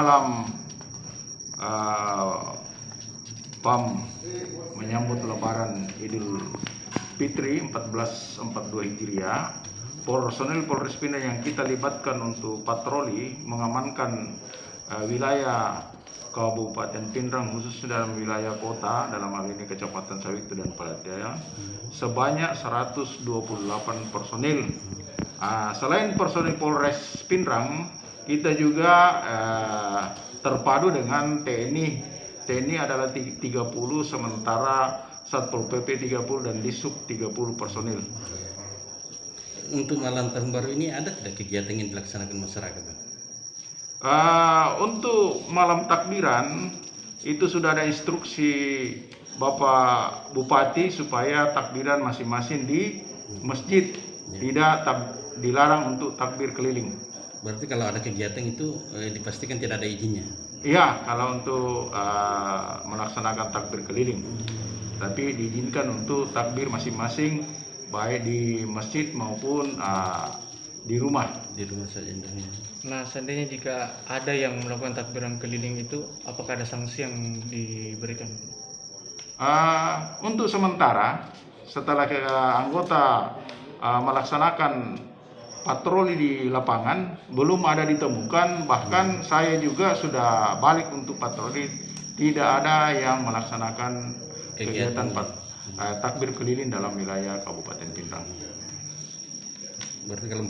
malam PAM menyambut Lebaran Idul Fitri 1442 Hijriah, personil Polres Pindah yang kita libatkan untuk patroli mengamankan wilayah Kabupaten Pindrang, khususnya dalam wilayah kota, dalam hal ini Kecamatan Sawitu dan Palatia, sebanyak 128 personil. Selain personil Polres Pindrang, kita juga terpadu dengan TNI. TNI adalah 30, sementara Satpol PP 30 dan Disub 30 personil. Untuk malam tahun baru ini ada tidak kegiatan yang dilaksanakan masyarakat? Untuk malam takbiran itu sudah ada instruksi Bapak Bupati supaya takbiran masing-masing di masjid, tidak dilarang untuk takbir keliling. Berarti kalau ada kegiatan itu dipastikan tidak ada izinnya? Iya, kalau untuk melaksanakan takbir keliling, tapi diizinkan untuk takbir masing-masing, baik di masjid maupun di rumah. Di rumah saja. Nah, seandainya jika ada yang melakukan takbiran keliling itu, apakah ada sanksi yang diberikan? Untuk sementara, setelah anggota melaksanakan patroli di lapangan, belum ada ditemukan, bahkan saya juga sudah balik untuk patroli, tidak ada yang melaksanakan kegiatan takbir keliling dalam wilayah Kabupaten Pindrang. Berarti kalau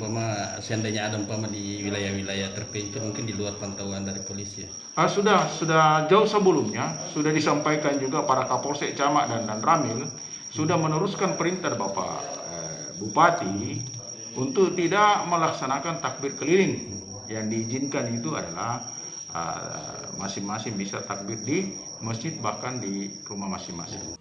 seandainya ada di wilayah-wilayah terpencil, mungkin di luar pantauan dari polisi ya? Sudah jauh sebelumnya sudah disampaikan juga para Kapolsek, Camat dan Ramil sudah meneruskan perintah Bapak Bupati untuk tidak melaksanakan takbir keliling. Yang diizinkan itu adalah masing-masing bisa takbir di masjid, bahkan di rumah masing-masing.